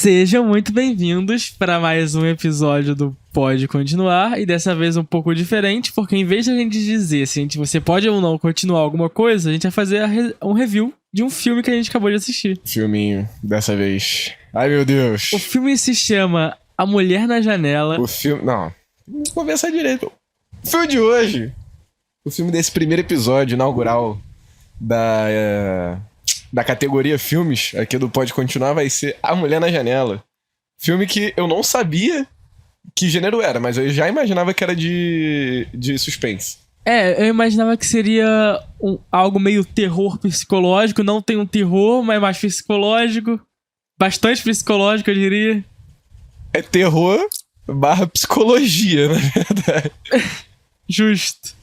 Sejam muito bem-vindos para mais um episódio do Pode Continuar, e dessa vez um pouco diferente, porque em vez de a gente dizer se você pode ou não continuar alguma coisa, a gente vai fazer um review de um filme que a gente acabou de assistir. Filminho, dessa vez. Ai, meu Deus. O filme se chama A Mulher na Janela. O filme... Não, vamos conversar direito. O filme de hoje, o filme desse primeiro episódio inaugural da categoria filmes aqui do Pode Continuar, vai ser A Mulher na Janela. Filme que eu não sabia que gênero era, mas eu já imaginava que era de suspense. Eu imaginava que seria algo meio terror psicológico. Não tem um terror, mas mais psicológico. Bastante psicológico, eu diria. É terror / psicologia, na verdade. Justo.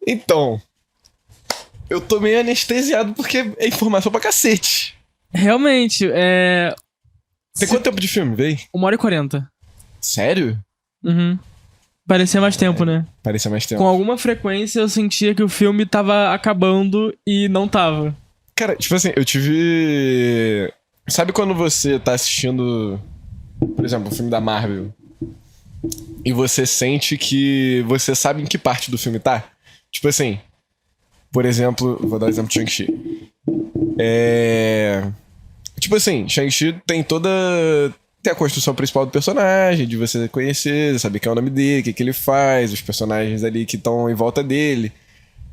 Então, eu tô meio anestesiado porque é informação pra cacete. Realmente, Tem quanto tempo de filme, véi? 1h40. Sério? Uhum. Parecia mais tempo, né? Parecia mais tempo. Com alguma frequência eu sentia que o filme tava acabando e não tava. Cara, tipo assim, eu tive... Sabe quando você tá assistindo, por exemplo, um filme da Marvel e você sente que você sabe em que parte do filme tá? Tipo assim, por exemplo, vou dar o exemplo de Shang-Chi. Tipo assim, Shang-Chi tem a construção principal do personagem, de você conhecer, saber quem é o nome dele, o que ele faz, os personagens ali que estão em volta dele.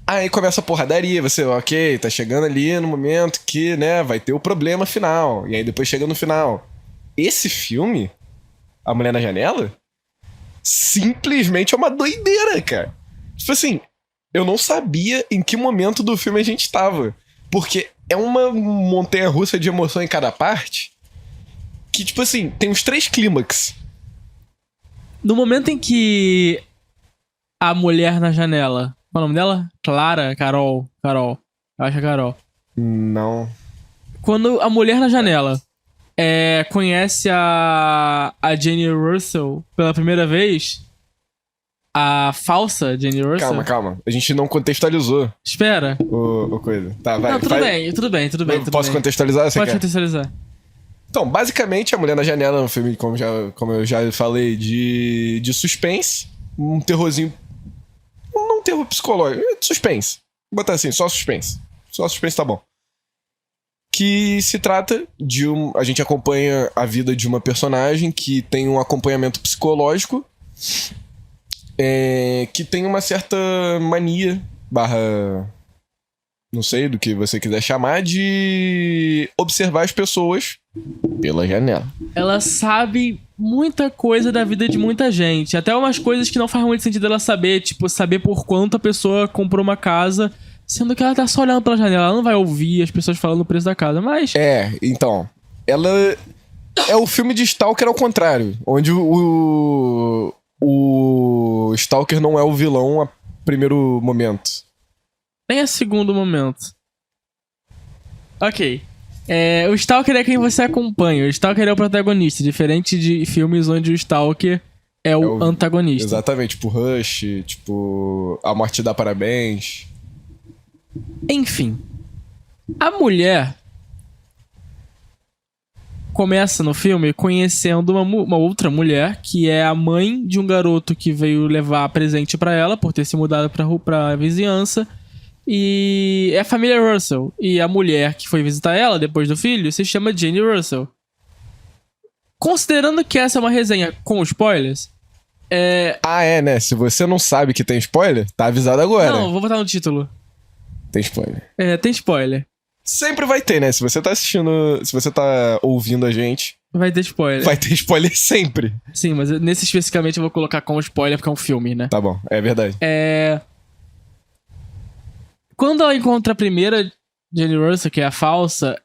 Aí começa a porradaria, você, ok, tá chegando ali no momento que, né, vai ter o problema final. E aí depois chega no final. Esse filme, A Mulher na Janela, simplesmente é uma doideira, cara. Tipo assim, eu não sabia em que momento do filme a gente tava. Porque é uma montanha-russa de emoção em cada parte que, tipo assim, tem uns 3 clímax. No momento em que a mulher na janela... Qual é o nome dela? Clara? Carol. Eu acho que é Carol. Não. Quando a mulher na janela conhece a Jane Russell pela primeira vez, a falsa Jane Russell... Calma. A gente não contextualizou Espera. o coisa. Tá, vai. Não, tudo bem. Posso contextualizar? Você Pode quer? contextualizar. Então, basicamente, A Mulher na Janela é um filme, como eu já falei, de suspense. Um terrorzinho... Não um terror psicológico, é de suspense. Vou botar assim, só suspense. Só suspense tá bom. Que se trata de a gente acompanha a vida de uma personagem que tem um acompanhamento psicológico, que tem uma certa mania / não sei do que você quiser chamar, de observar as pessoas pela janela. Ela sabe muita coisa da vida de muita gente. Até umas coisas que não faz muito sentido ela saber. Tipo, saber por quanto a pessoa comprou uma casa, sendo que ela tá só olhando pela janela. Ela não vai ouvir as pessoas falando o preço da casa, mas... Então. Ela é o filme de Stalker ao contrário. Onde o Stalker não é o vilão a primeiro momento. Nem a segundo momento. Ok. O Stalker é quem você acompanha. O Stalker é o protagonista, diferente de filmes onde o Stalker é o antagonista. Exatamente, tipo Rush, tipo A Morte Dá Parabéns. Enfim. A mulher começa no filme conhecendo uma outra mulher, que é a mãe de um garoto que veio levar presente pra ela, por ter se mudado pra vizinhança. E é a família Russell. E a mulher que foi visitar ela depois do filho se chama Jane Russell. Considerando que essa é uma resenha com spoilers... né? Se você não sabe que tem spoiler, tá avisado agora. Não, vou botar no título. Tem spoiler. Tem spoiler. Sempre vai ter, né? Se você tá assistindo... Se você tá ouvindo a gente... Vai ter spoiler. Vai ter spoiler sempre. Sim, mas nesse especificamente eu vou colocar como spoiler porque é um filme, né? Tá bom, é verdade. Quando ela encontra a primeira Jane Russell, que é a falsa,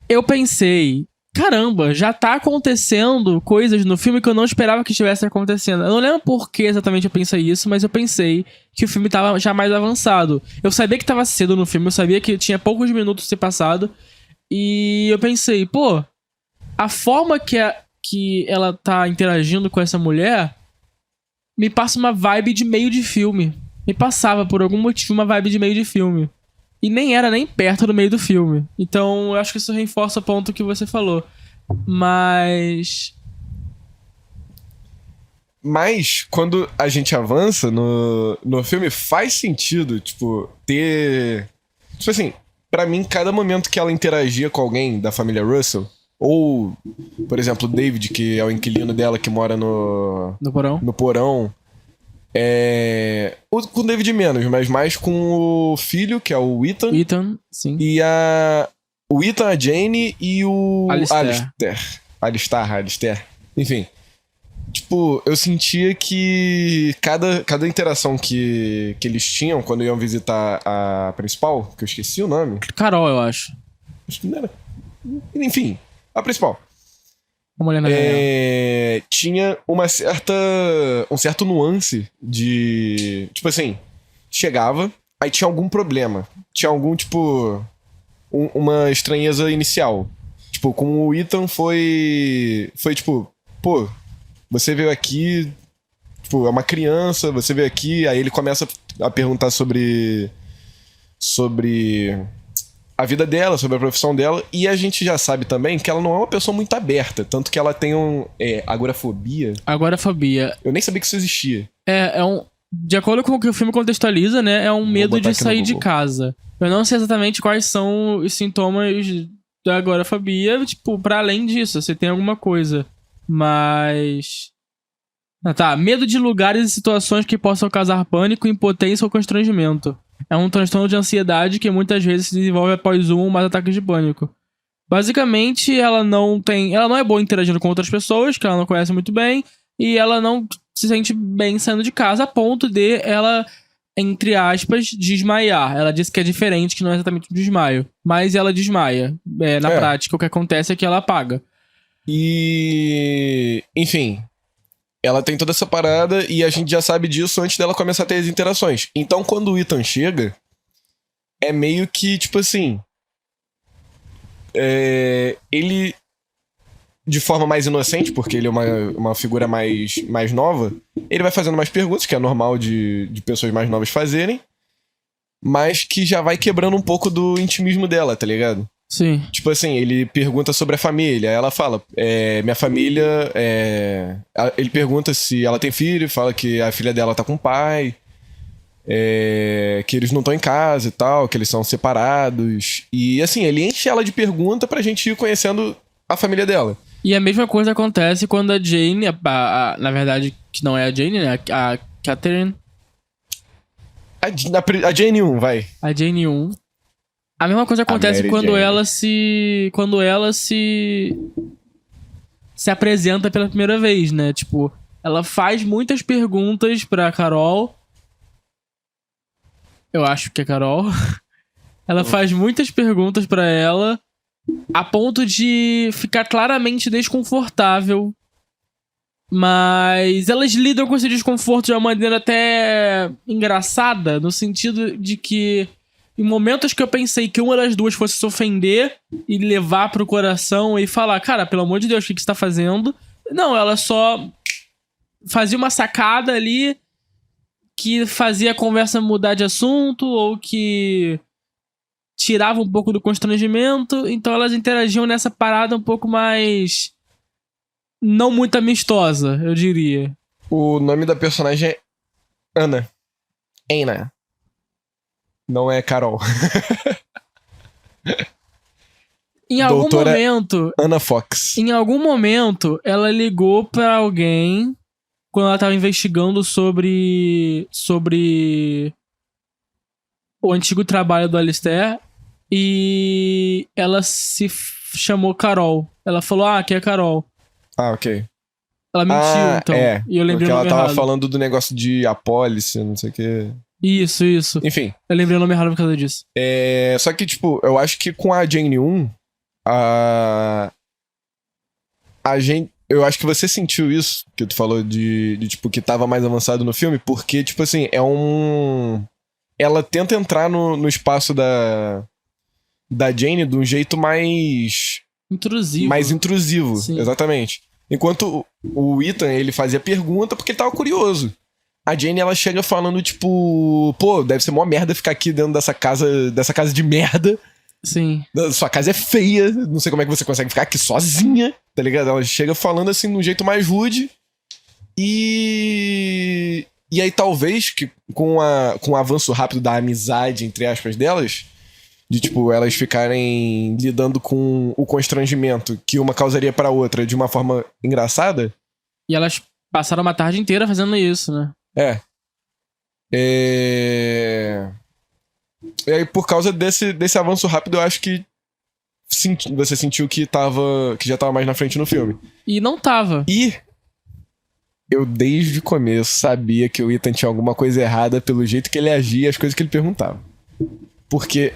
eu pensei, caramba, já tá acontecendo coisas no filme que eu não esperava que estivesse acontecendo. Eu não lembro por que exatamente eu pensei isso, mas eu pensei que o filme tava já mais avançado. Eu sabia que tava cedo no filme, eu sabia que tinha poucos minutos de ser passado, e eu pensei, pô, a forma que ela tá interagindo com essa mulher me passa uma vibe de meio de filme. Me passava, por algum motivo, uma vibe de meio de filme. E nem era nem perto do meio do filme. Então, eu acho que isso reforça o ponto que você falou. Mas... Mas, quando a gente avança no filme, faz sentido, tipo, ter... Tipo assim, pra mim, cada momento que ela interagia com alguém da família Russell, ou, por exemplo, o David, que é o inquilino dela, que mora No porão? no porão, com o David menos, mas mais com o filho, que é o Ethan, Ethan, sim. e o Ethan, a Jane e o Alistair. Enfim. Tipo, eu sentia que cada interação que eles tinham quando iam visitar a principal, que eu esqueci o nome. Carol, eu acho. Acho que não era. Enfim, a principal. A mulher na janela. Tinha um certo nuance de... Tipo assim, chegava, aí tinha algum problema. Tinha algum, tipo... uma estranheza inicial. Tipo, com o Ethan foi tipo... Pô, você veio aqui... Tipo, é uma criança, você veio aqui... Aí ele começa a perguntar sobre a vida dela, sobre a profissão dela, e a gente já sabe também que ela não é uma pessoa muito aberta, tanto que ela tem agorafobia. Agorafobia. Eu nem sabia que isso existia. De acordo com o que o filme contextualiza, né, é um medo de sair de casa. Eu não sei exatamente quais são os sintomas da agorafobia, tipo, pra além disso, você tem alguma coisa. Mas... medo de lugares e situações que possam causar pânico, impotência ou constrangimento. É um transtorno de ansiedade que muitas vezes se desenvolve após um ou mais ataques de pânico. Basicamente, ela não é boa interagindo com outras pessoas, que ela não conhece muito bem, e ela não se sente bem saindo de casa, a ponto de ela, entre aspas, desmaiar. Ela disse que é diferente, que não é exatamente um desmaio, mas ela desmaia. Na prática, o que acontece é que ela apaga. E... Enfim... Ela tem toda essa parada e a gente já sabe disso antes dela começar a ter as interações. Então, quando o Ethan chega, é meio que, tipo assim... ele, de forma mais inocente, porque ele é uma figura mais nova, ele vai fazendo mais perguntas, que é normal de pessoas mais novas fazerem, mas que já vai quebrando um pouco do intimismo dela, tá ligado? Sim. Tipo assim, ele pergunta sobre a família. Ela fala, minha família... Ele pergunta se ela tem filho, fala que a filha dela tá com o pai, que eles não estão em casa e tal, que eles são separados. E assim, ele enche ela de pergunta pra gente ir conhecendo a família dela. E a mesma coisa acontece quando a Jane, na verdade, que não é a Jane, né? A Catherine... A Jane 1, vai. A Jane 1... A mesma coisa acontece quando ela se apresenta pela primeira vez, né? Tipo, ela faz muitas perguntas pra Carol. Eu acho que é Carol. Ela faz muitas perguntas pra ela, a ponto de ficar claramente desconfortável. Mas elas lidam com esse desconforto de uma maneira até engraçada, no sentido de que em momentos que eu pensei que uma das duas fosse se ofender e levar pro coração e falar, cara, pelo amor de Deus, o que você tá fazendo? Não, ela só fazia uma sacada ali que fazia a conversa mudar de assunto ou que tirava um pouco do constrangimento. Então elas interagiam nessa parada um pouco mais... não muito amistosa, eu diria. O nome da personagem é Anna. Anna. Não é Carol. Em algum Doutora momento... Anna Fox. Em algum momento, ela ligou pra alguém quando ela tava investigando sobre o antigo trabalho do Alistair e ela se chamou Carol. Ela falou, aqui é Carol. Ah, ok. Ela mentiu, então. E eu lembrei porque o nome ela tava errado. falando do negócio de apólice, não sei o que. Isso. Enfim. Eu lembrei o nome errado por causa disso. Só que, tipo, eu acho que com a Jane 1, a gente... Eu acho que você sentiu isso, que tu falou de tipo, que tava mais avançado no filme, porque, tipo assim, ela tenta entrar no espaço da Jane de um jeito mais... Intrusivo. Mais intrusivo, Sim. exatamente. Enquanto o Ethan, ele fazia pergunta porque ele tava curioso. a Jane, ela chega falando, tipo... Pô, deve ser mó merda ficar aqui dentro dessa casa de merda. Sim. Sua casa é feia, não sei como é que você consegue ficar aqui sozinha, tá ligado? Ela chega falando assim, de um jeito mais rude. E aí talvez que com o avanço rápido da amizade, entre aspas, delas, de tipo, elas ficarem lidando com o constrangimento que uma causaria pra outra de uma forma engraçada. E elas passaram uma tarde inteira fazendo isso, né? E aí, por causa desse avanço rápido, eu acho que você sentiu que já tava mais na frente no filme. E não tava. E eu, desde o começo, sabia que o Ethan tinha alguma coisa errada pelo jeito que ele agia e as coisas que ele perguntava. Porque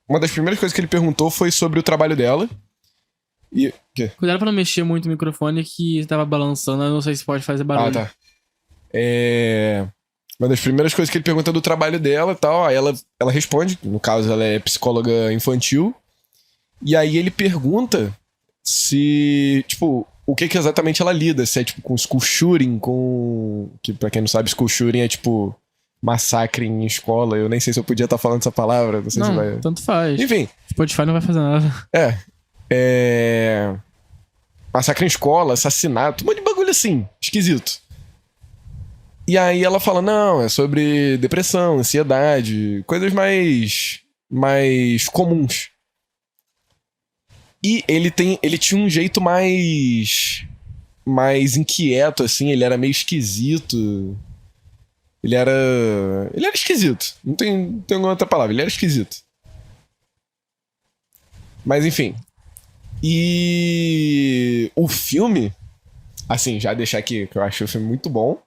uma das primeiras coisas que ele perguntou foi sobre o trabalho dela. E... Quê? Cuidado pra não mexer muito o microfone que tava balançando. Eu não sei se pode fazer barulho. Ah, tá. Uma das primeiras coisas que ele pergunta é do trabalho dela e tal. Aí ela responde, no caso ela é psicóloga infantil. E aí ele pergunta se, tipo, o que exatamente ela lida. Se é, tipo, com school shooting, que pra quem não sabe, school shooting é, tipo, massacre em escola. Eu nem sei se eu podia estar falando essa palavra. Não sei se vai... tanto faz. Enfim. Spotify não vai fazer nada. Massacre em escola, assassinato, um monte de bagulho assim, esquisito. E aí ela fala, não, é sobre depressão, ansiedade, coisas mais comuns. E ele tinha um jeito mais inquieto, assim, ele era meio esquisito. Ele era esquisito. Não tem outra palavra, ele era esquisito. Mas enfim. E o filme, assim, já deixar aqui que eu acho o filme muito bom.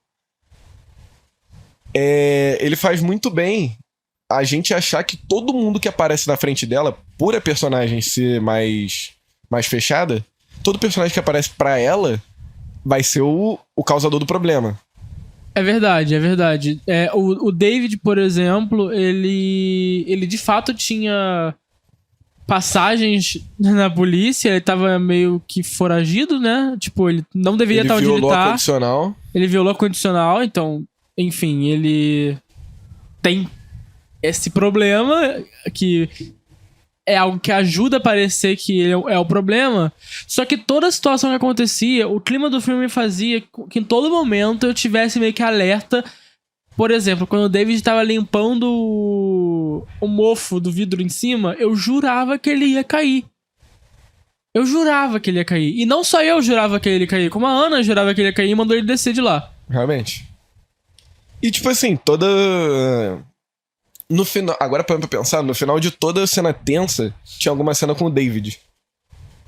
Ele faz muito bem a gente achar que todo mundo que aparece na frente dela, por a personagem ser mais fechada, todo personagem que aparece pra ela vai ser o causador do problema. É verdade, é verdade. O David, por exemplo, ele de fato tinha passagens na polícia, ele tava meio que foragido, né? Tipo, ele não deveria estar onde ele tá. Ele violou a condicional. Ele violou a condicional, então, enfim, ele tem esse problema que é algo que ajuda a parecer que ele é o problema. Só que toda a situação que acontecia, o clima do filme fazia que em todo momento eu tivesse meio que alerta. Por exemplo, quando o David tava limpando o mofo do vidro em cima, eu jurava que ele ia cair. Eu jurava que ele ia cair. E não só eu jurava que ele ia cair, como a Ana jurava que ele ia cair e mandou ele descer de lá. Realmente. E tipo assim, no final, agora parando pra pensar, no final de toda a cena tensa, tinha alguma cena com o David.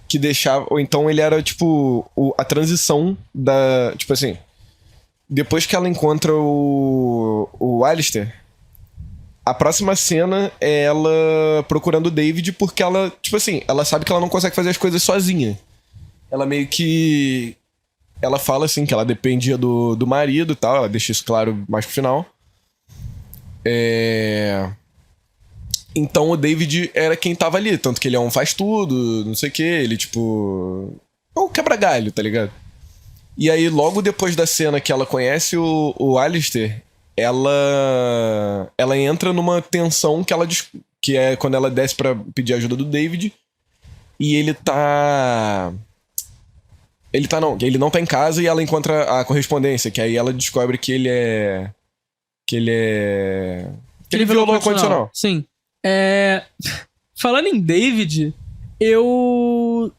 Que deixava... Ou então ele era, tipo, a transição da... Tipo assim... Depois que ela encontra o Alistair, a próxima cena é ela procurando o David porque ela, tipo assim, ela sabe que ela não consegue fazer as coisas sozinha. Ela meio que... Ela fala, assim, que ela dependia do marido e tal, ela deixa isso claro mais pro final. Então o David era quem tava ali, tanto que ele é um faz-tudo, não sei o que, ele, tipo... É um quebra-galho, tá ligado? E aí, logo depois da cena que ela conhece o Alistair, ela entra numa tensão que é quando ela desce pra pedir ajuda do David. E ele não tá em casa e ela encontra a correspondência, que aí ela descobre que ele violou a condicional. Sim. Falando em David, eu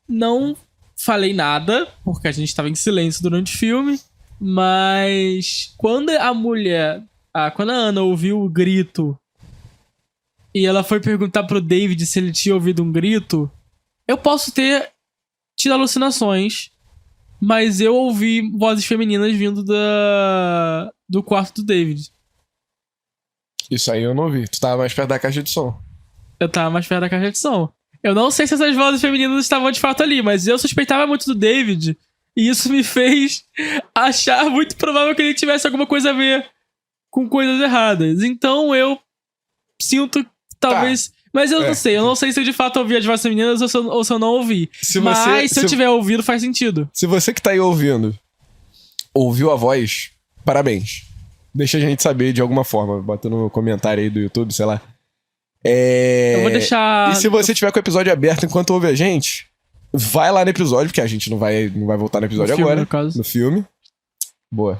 não falei nada, porque a gente tava em silêncio durante o filme, mas quando a Ana ouviu o grito e ela foi perguntar pro David se ele tinha ouvido um grito, eu posso ter tido alucinações, mas eu ouvi vozes femininas vindo do quarto do David. Isso aí eu não ouvi. Tu tava mais perto da caixa de som. Eu tava mais perto da caixa de som. Eu não sei se essas vozes femininas estavam de fato ali, mas eu suspeitava muito do David. E isso me fez achar muito provável que ele tivesse alguma coisa a ver com coisas erradas. Então eu sinto, talvez... Tá. Mas eu não sei. Eu não sei se eu de fato ouvi as vozes femininas ou se eu não ouvi. Se eu tiver ouvido, faz sentido. Se você que tá aí ouvindo ouviu a voz, parabéns. Deixa a gente saber de alguma forma. Bota no comentário aí do YouTube, sei lá. Eu vou deixar... E se você tiver com o episódio aberto enquanto ouve a gente, vai lá no episódio, porque a gente não vai voltar no episódio filme, agora. no caso. No filme. Boa.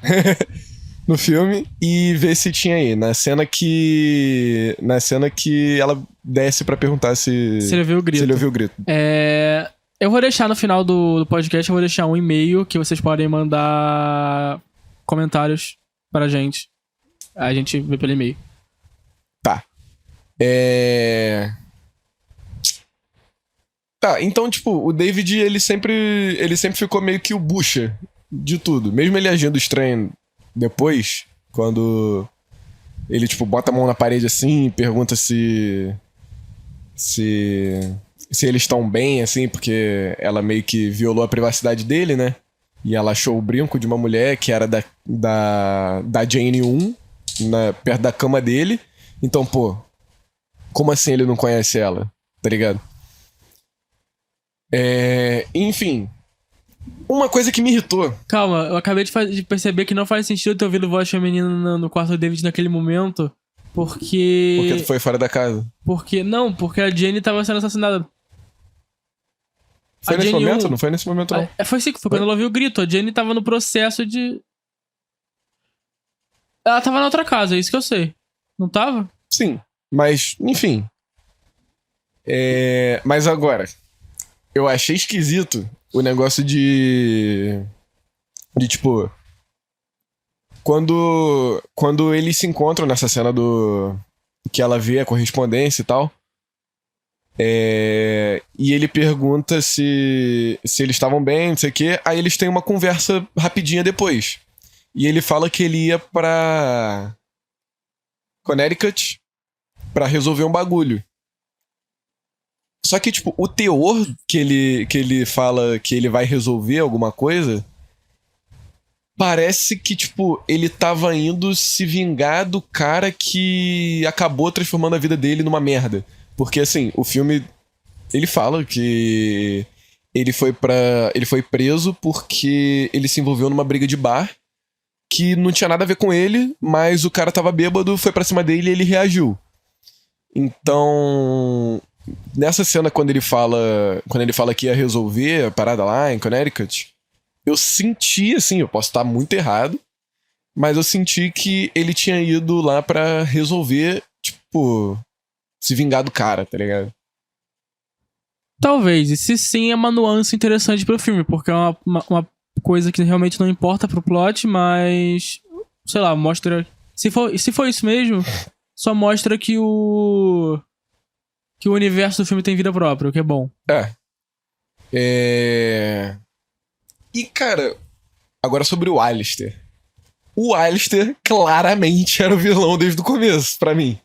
No filme. E ver se tinha aí. Na cena que ela desce pra perguntar se ele ouviu o grito. Se ele ouviu o grito. Eu vou deixar no final do podcast, eu vou deixar um e-mail que vocês podem mandar comentários pra gente. A gente vê pelo e-mail. Tá. Tá, então, tipo, o David, ele sempre ficou meio que o bucha de tudo. Mesmo ele agindo estranho depois, quando ele, tipo, bota a mão na parede assim e pergunta se eles estão bem, assim, porque ela meio que violou a privacidade dele, né? E ela achou o brinco de uma mulher que era da Jane 1, perto da cama dele. Então, pô, como assim ele não conhece ela? Tá ligado? Enfim. Uma coisa que me irritou. Calma, eu acabei de perceber que não faz sentido ter ouvido voz feminina no quarto do David naquele momento. Porque tu foi fora da casa. Porque a Jenny tava sendo assassinada. Foi nesse momento? Não foi nesse momento, não. Foi sim, foi quando ela ouviu o grito. A Jenny tava no processo de... Ela tava na outra casa, é isso que eu sei. Não tava? Sim, mas, enfim. Mas agora, eu achei esquisito o negócio de tipo... Quando eles se encontram nessa cena que ela vê a correspondência e tal, e ele pergunta se eles estavam bem, não sei o quê, aí eles têm uma conversa rapidinha depois. E ele fala que ele ia pra Connecticut pra resolver um bagulho. Só que, tipo, o teor que ele fala que ele vai resolver alguma coisa... Parece que, tipo, ele tava indo se vingar do cara que acabou transformando a vida dele numa merda. Porque, assim, o filme, ele fala que ele foi preso porque ele se envolveu numa briga de bar que não tinha nada a ver com ele, mas o cara tava bêbado, foi pra cima dele e ele reagiu. Então, nessa cena, quando ele fala que ia resolver a parada lá em Connecticut, eu senti, assim, eu posso estar muito errado, mas eu senti que ele tinha ido lá pra resolver, tipo, se vingar do cara, tá ligado? Talvez, e se sim, é uma nuance interessante pro filme, porque é uma coisa que realmente não importa pro plot, mas, sei lá, mostra... Se for isso mesmo, só mostra que o universo do filme tem vida própria, o que é bom. E, cara, agora sobre o Alistair. O Alistair claramente era o vilão desde o começo, pra mim.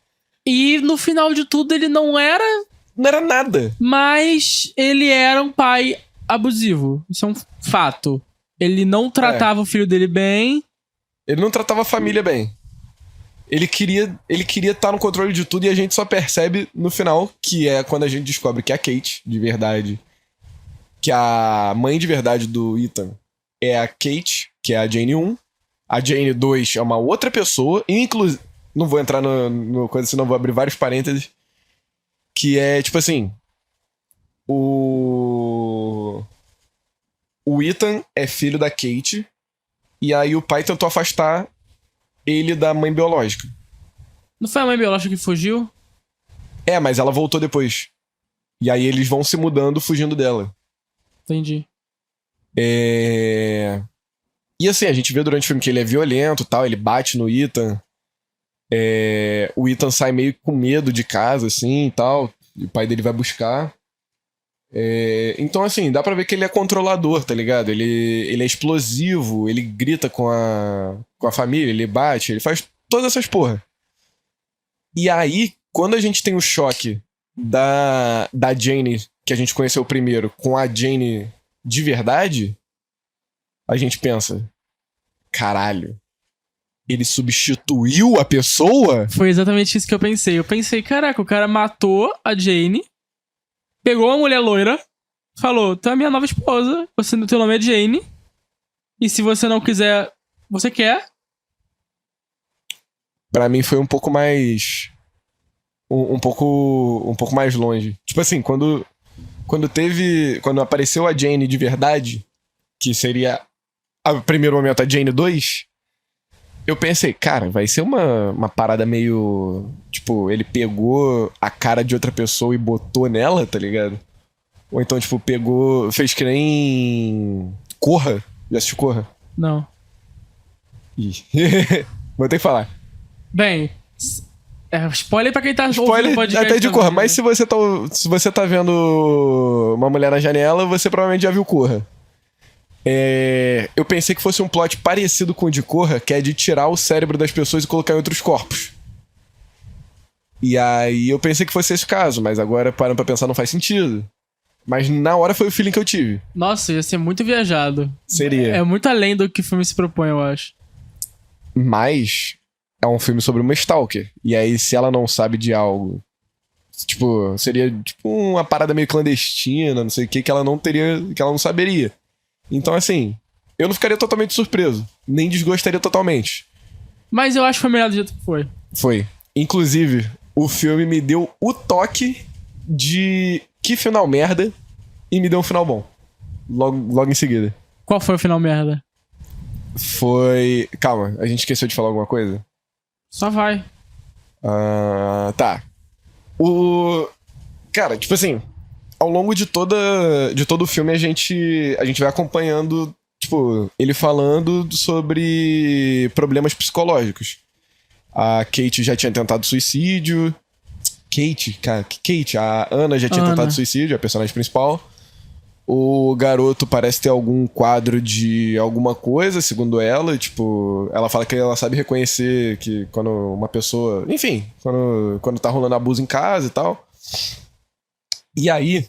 E no final de tudo ele não era... Não era nada. Mas ele era um pai abusivo. Isso é um fato. Ele não tratava o filho dele bem. Ele não tratava a família bem. Ele queria estar no controle de tudo e a gente só percebe no final, que é quando a gente descobre que a Kate, de verdade... Que a mãe de verdade do Ethan é a Kate, que é a Jane 1. A Jane 2 é uma outra pessoa. Inclusive, não vou entrar no coisa, senão vou abrir vários parênteses. Que é, tipo assim... O Ethan é filho da Kate. E aí o pai tentou afastar ele da mãe biológica. Não foi a mãe biológica que fugiu? Mas ela voltou depois. E aí eles vão se mudando, fugindo dela. Entendi. E assim, a gente vê durante o filme que ele é violento e tal, ele bate no Ethan. O Ethan sai meio com medo de casa, assim, e tal. E o pai dele vai buscar. Então, assim, dá pra ver que ele é controlador, tá ligado? Ele é explosivo, ele grita com a família, ele bate, ele faz todas essas porra. E aí, quando a gente tem o choque da Jane, que a gente conheceu primeiro, com a Jane de verdade, a gente pensa, caralho, ele substituiu a pessoa? Foi exatamente isso que eu pensei. Eu pensei, caraca, o cara matou a Jane, pegou uma mulher loira, falou, tu é a minha nova esposa, teu nome é Jane, e se você não quiser Você quer? Pra mim foi um pouco mais... Um pouco mais longe. Tipo assim, quando apareceu a Jane de verdade, que seria, a primeiro momento, a Jane 2, eu pensei, cara, vai ser uma parada meio... Tipo, ele pegou a cara de outra pessoa e botou nela, tá ligado? Ou então, tipo, fez que nem... Corra. Já assistiu Corra? Não. Ih. Vou ter que falar. Bem, spoiler pra quem tá ouvindo o Spoiler podcast até de também, Corra, né? mas se você tá vendo uma mulher na janela, você provavelmente já viu Corra. Eu pensei que fosse um plot parecido com o de Corra, que é de tirar o cérebro das pessoas e colocar em outros corpos. E aí eu pensei que fosse esse o caso, mas agora parando pra pensar não faz sentido. Mas na hora foi o feeling que eu tive. Nossa, ia ser muito viajado. Seria. É muito além do que o filme se propõe, eu acho. Mas é um filme sobre uma stalker. E aí, se ela não sabe de algo, tipo, seria tipo uma parada meio clandestina, não sei o que ela não saberia. Então, assim, eu não ficaria totalmente surpreso. Nem desgostaria totalmente. Mas eu acho que foi melhor do jeito que foi. Foi. Inclusive, o filme me deu o toque de que final merda e me deu um final bom. Logo em seguida. Qual foi o final merda? Foi... Calma, a gente esqueceu de falar alguma coisa? Só vai. Tá. Cara, tipo assim, ao longo de todo o filme a gente vai acompanhando, tipo, ele falando sobre problemas psicológicos. A Kate já tinha tentado suicídio. Kate, a Ana já tinha tentado suicídio, a personagem principal. O garoto parece ter algum quadro de alguma coisa, segundo ela. Tipo, ela fala que ela sabe reconhecer que quando uma pessoa... Enfim, quando tá rolando abuso em casa e tal. E aí,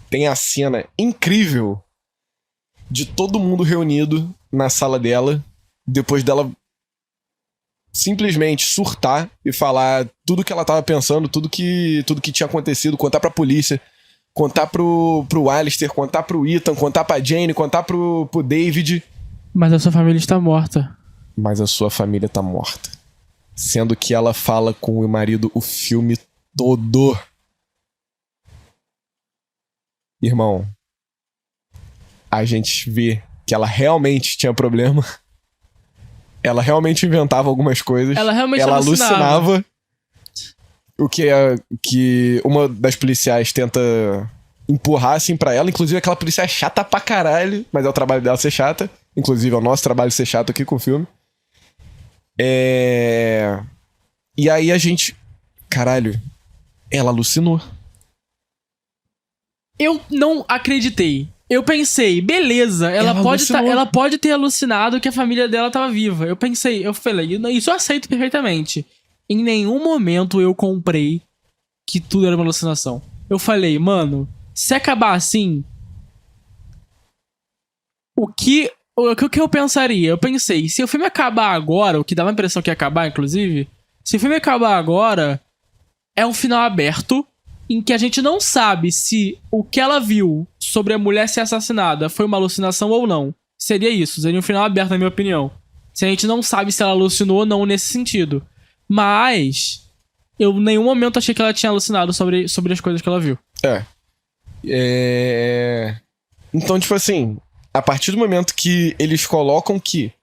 tem a cena incrível de todo mundo reunido na sala dela, depois dela simplesmente surtar e falar tudo que ela tava pensando, tudo que tinha acontecido, contar pra polícia, contar pro Alistair, contar pro Ethan, contar pra Jane, contar pro David. Mas a sua família está morta. Mas a sua família tá morta. Sendo que ela fala com o marido o filme todo. Irmão, a gente vê que ela realmente tinha problema. Ela realmente inventava algumas coisas. Ela realmente alucinava. O que é que uma das policiais tenta empurrar assim pra ela. Inclusive aquela policial é chata pra caralho. Mas é o trabalho dela ser chata. Inclusive é o nosso trabalho ser chato aqui com o filme. E aí a gente... Caralho. Ela alucinou. Eu não acreditei. Eu pensei, beleza, ela pode ter alucinado que a família dela tava viva. Eu falei, isso eu aceito perfeitamente. Em nenhum momento eu comprei que tudo era uma alucinação. Eu falei, mano, se acabar assim, o que eu pensaria? Eu pensei, se o filme acabar agora, o que dava a impressão que ia acabar, inclusive, se o filme acabar agora, é um final aberto, em que a gente não sabe se o que ela viu sobre a mulher ser assassinada foi uma alucinação ou não. Seria isso, seria um final aberto, na minha opinião. Se a gente não sabe se ela alucinou ou não nesse sentido. Mas eu em nenhum momento achei que ela tinha alucinado sobre as coisas que ela viu. Então, tipo assim, a partir do momento que eles colocam que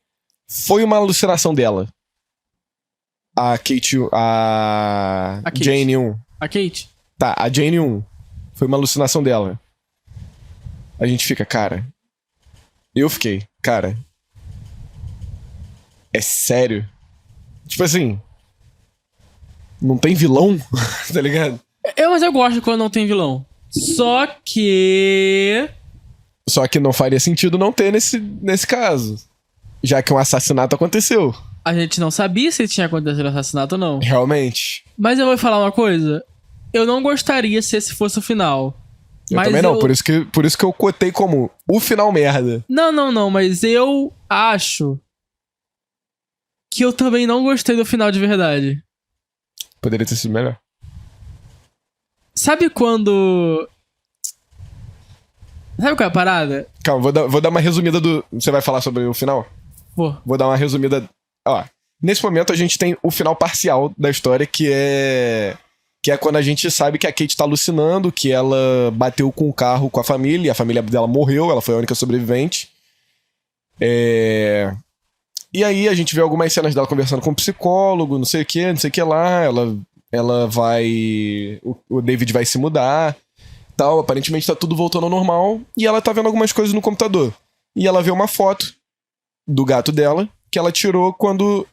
foi uma alucinação dela, a Kate. Jane 1. A Kate? Tá, a Jane 1 foi uma alucinação dela. A gente fica, cara. Eu fiquei, cara. É sério? Tipo assim. Não tem vilão? Tá ligado? Mas eu gosto quando não tem vilão. Só que não faria sentido não ter nesse caso. Já que um assassinato aconteceu. A gente não sabia se tinha acontecido assassinato ou não. Realmente. Mas eu vou falar uma coisa. Eu não gostaria se esse fosse o final. Eu também não, por isso que eu cotei como o final merda. Não, mas eu acho que eu também não gostei do final de verdade. Poderia ter sido melhor. Sabe quando... Sabe qual é a parada? Calma, vou dar uma resumida do... Você vai falar sobre o final? Vou dar uma resumida. Ó, nesse momento a gente tem o final parcial da história, que é quando a gente sabe que a Kate tá alucinando, que ela bateu com o carro com a família dela morreu, ela foi a única sobrevivente. E aí a gente vê algumas cenas dela conversando com o psicólogo, não sei o que lá, ela vai... O David vai se mudar, tal, aparentemente tá tudo voltando ao normal, e ela tá vendo algumas coisas no computador. E ela vê uma foto do gato dela, que ela tirou quando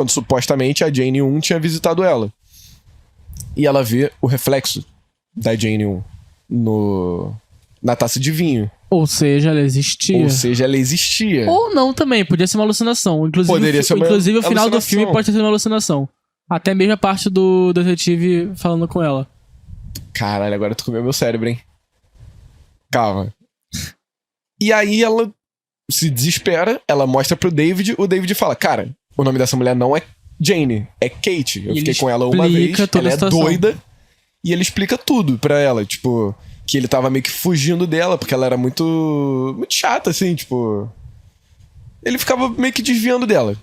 supostamente a Jane 1 tinha visitado ela. E ela vê o reflexo da Jane 1 na taça de vinho. Ou seja, ela existia. Ou não também, podia ser uma alucinação. Inclusive o final do filme pode ter sido uma alucinação. Até mesmo a parte do detetive falando com ela. Caralho, agora tu comeu meu cérebro, hein? Calma. E aí ela se desespera, ela mostra pro David, o David fala, cara, o nome dessa mulher não é Jane, é Kate. Eu fiquei com ela uma vez, ela é doida, e ele explica tudo pra ela, tipo, que ele tava meio que fugindo dela, porque ela era muito chata, assim, tipo... Ele ficava meio que desviando dela.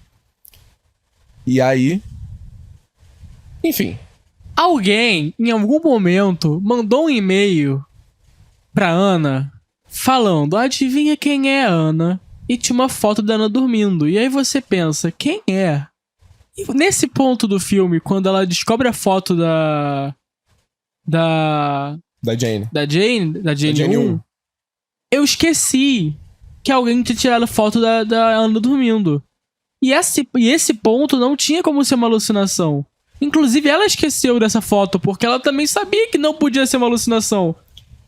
E aí... Enfim. Alguém, em algum momento, mandou um e-mail pra Ana falando, adivinha quem é a Ana? E tinha uma foto da Ana dormindo. E aí você pensa, quem é? E nesse ponto do filme, quando ela descobre a foto da Jane 1, eu esqueci que alguém tinha tirado foto da Ana dormindo. E esse ponto não tinha como ser uma alucinação. Inclusive, ela esqueceu dessa foto, porque ela também sabia que não podia ser uma alucinação.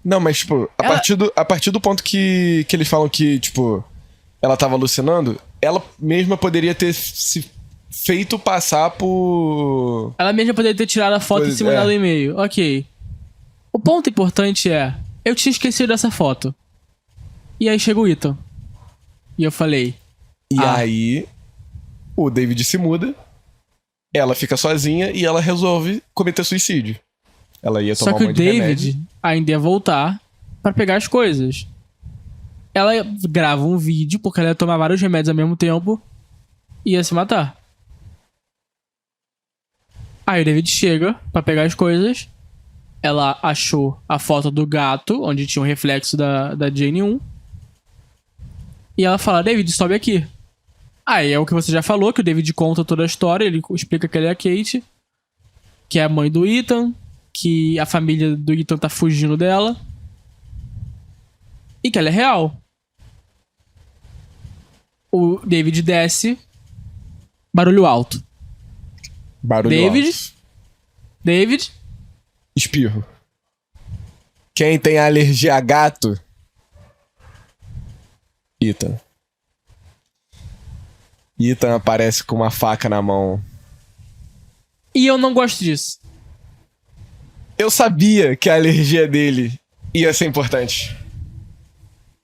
Não, mas, tipo, a partir do ponto que eles falam que, tipo, ela tava alucinando, ela mesma poderia ter se feito passar por... Ela mesma poderia ter tirado a foto em cima dela do e-mail. Ok. O ponto importante é, eu tinha esquecido dessa foto. E aí chega o Ethan. E eu falei... E aí, o David se muda, ela fica sozinha e ela resolve cometer suicídio. Ela ia tomar uma de remédio. Só que o David ainda ia voltar pra pegar as coisas. Ela grava um vídeo, porque ela ia tomar vários remédios ao mesmo tempo, e ia se matar. Aí o David chega pra pegar as coisas. Ela achou a foto do gato, onde tinha um reflexo da Jane 1. E ela fala, David, sobe aqui. Aí é o que você já falou, que o David conta toda a história, ele explica que ela é a Kate, que é a mãe do Ethan, que a família do Ethan tá fugindo dela, e que ela é real. O David desce, barulho alto. David. Espirro. Quem tem alergia a gato? Ethan. Ethan aparece com uma faca na mão. E eu não gosto disso. Eu sabia que a alergia dele ia ser importante.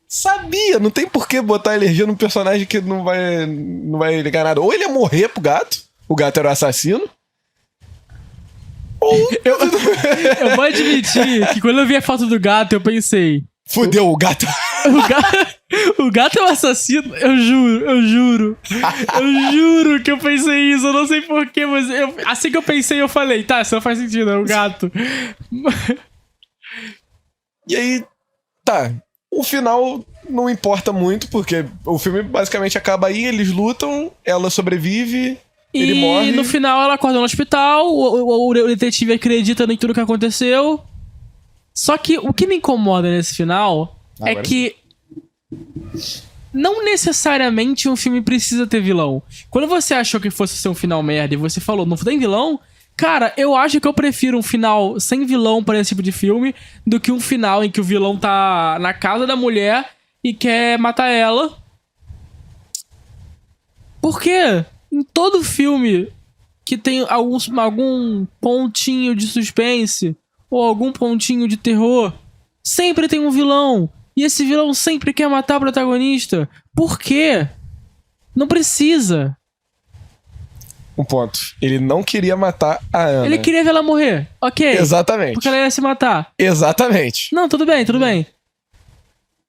Sabia! Não tem por que botar alergia num personagem que não vai ligar nada. Ou ele ia morrer pro gato. O gato era o assassino. Ou... Eu vou admitir que quando eu vi a foto do gato, eu pensei... Fudeu, o gato... O gato é o assassino? Eu juro que eu pensei isso. Eu não sei porquê, mas assim que eu pensei, eu falei, tá, isso não faz sentido, é o gato. E aí, tá. O final não importa muito, porque o filme basicamente acaba aí, eles lutam, ela sobrevive, ele morre. E no final ela acorda no hospital, o detetive acredita em tudo que aconteceu. Só que o que me incomoda nesse final é que não necessariamente um filme precisa ter vilão. Quando você achou que fosse ser um final merda e você falou, não tem vilão... Cara, eu acho que eu prefiro um final sem vilão para esse tipo de filme do que um final em que o vilão tá na casa da mulher e quer matar ela. Porque em todo filme que tem algum pontinho de suspense ou algum pontinho de terror, sempre tem um vilão. E esse vilão sempre quer matar o protagonista. Por quê? Não precisa. Um ponto. Ele não queria matar a Ana. Ele queria ver ela morrer. Ok. Exatamente. Porque ela ia se matar. Exatamente. Não, tudo bem.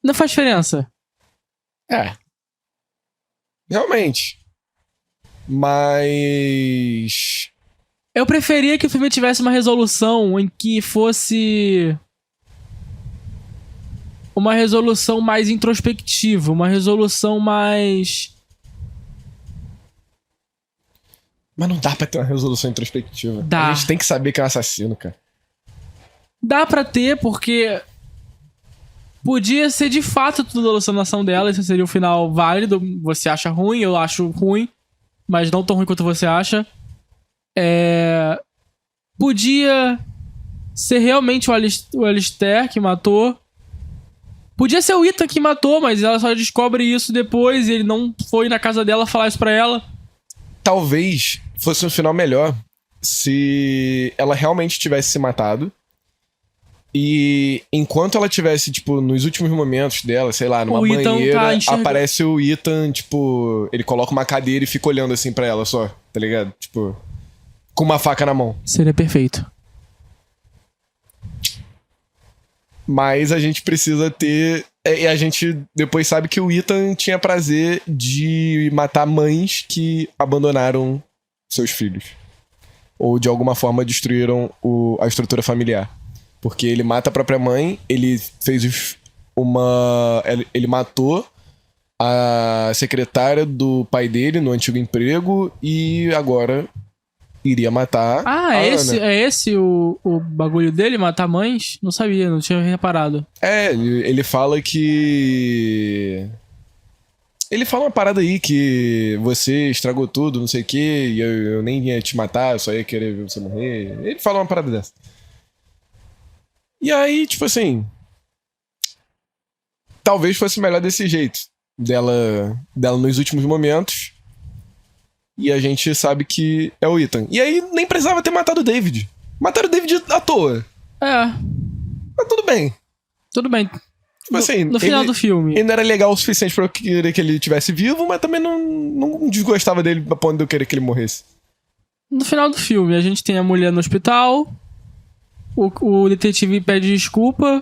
Não faz diferença. É. Realmente. Mas... Eu preferia que o filme tivesse uma resolução em que fosse uma resolução mais introspectiva, uma resolução mais... Mas não dá pra ter uma resolução introspectiva. Dá. A gente tem que saber que é um assassino, cara. Dá pra ter, porque podia ser de fato tudo a alucinação dela, esse seria o final válido. Você acha ruim, eu acho ruim, mas não tão ruim quanto você acha. Podia ser realmente o Alistair que matou. Podia ser o Ethan que matou, mas ela só descobre isso depois e ele não foi na casa dela falar isso pra ela. Talvez fosse um final melhor se ela realmente tivesse se matado. E enquanto ela tivesse, tipo, nos últimos momentos dela, sei lá, numa O Ethan banheira, tá enxergando. aparece o Ethan, tipo, ele coloca uma cadeira e fica olhando assim pra ela só, tá ligado? Tipo, com uma faca na mão. Seria perfeito. Mas a gente precisa ter... E a gente depois sabe que o Ethan tinha prazer de matar mães que abandonaram seus filhos. Ou de alguma forma destruíram a estrutura familiar. Porque ele mata a própria mãe, ele fez ele matou a secretária do pai dele no antigo emprego e agora iria matar a Ana. É esse o bagulho dele, matar mães? Não sabia, não tinha reparado. Ele fala que... Ele fala uma parada aí que você estragou tudo, não sei o quê, e eu nem ia te matar, eu só ia querer ver você morrer. Ele fala uma parada dessa. E aí, tipo assim... Talvez fosse melhor desse jeito. Dela nos últimos momentos. E a gente sabe que é o Ethan. E aí nem precisava ter matado o David. Mataram o David à toa. Mas tudo bem. Tudo bem. Tipo assim, No final do filme. Ele não era legal o suficiente pra eu querer que ele estivesse vivo, mas também não desgostava dele a ponto de eu querer que ele morresse. No final do filme, a gente tem a mulher no hospital. O detetive pede desculpa.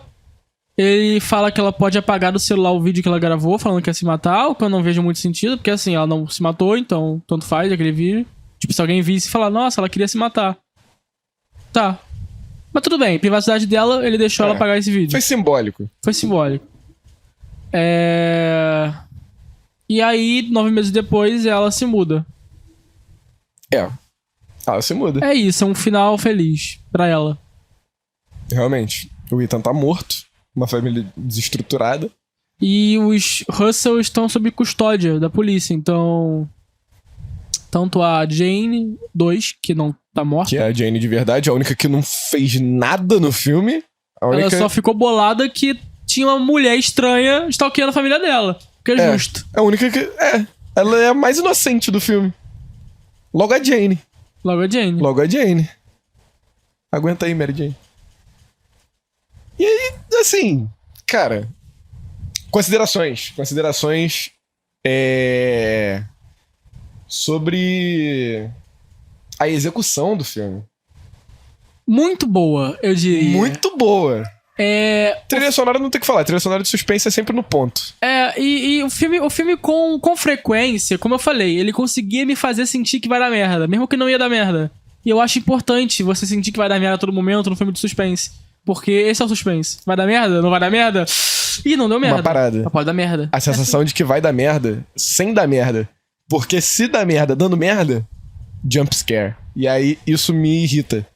Ele fala que ela pode apagar do celular o vídeo que ela gravou, falando que ia se matar, o que eu não vejo muito sentido, porque assim, ela não se matou, então tanto faz aquele vídeo. Tipo, se alguém visse e falar, nossa, ela queria se matar. Tá. Mas tudo bem, privacidade dela, ele deixou ela apagar esse vídeo. Foi simbólico. Foi simbólico. E aí, 9 meses depois, ela se muda. Ela se muda. É isso, é um final feliz pra ela. Realmente. O Ethan tá morto. Uma família desestruturada. E os Russell estão sob custódia da polícia, então... Tanto a Jane 2, que não tá morta. Que é a Jane de verdade, a única que não fez nada no filme. Ela só ficou bolada que tinha uma mulher estranha stalkeando a família dela. Que é justo. É a única que... Ela é a mais inocente do filme. Logo a Jane. Logo a Jane. Aguenta aí, Mary Jane. E aí, assim... Cara... Considerações. Sobre... a execução do filme. Muito boa, eu diria. Muito boa. Trilha sonora não tem o que falar. Trilha sonora de suspense é sempre no ponto. E o filme com frequência, como eu falei, ele conseguia me fazer sentir que vai dar merda, mesmo que não ia dar merda. E eu acho importante você sentir que vai dar merda a todo momento no filme de suspense. Porque esse é o suspense. Vai dar merda? Não vai dar merda? Ih, não deu merda. Uma parada. Mas pode dar merda. A sensação de que vai dar merda sem dar merda. Porque se dá merda dando merda, jump scare. E aí isso me irrita.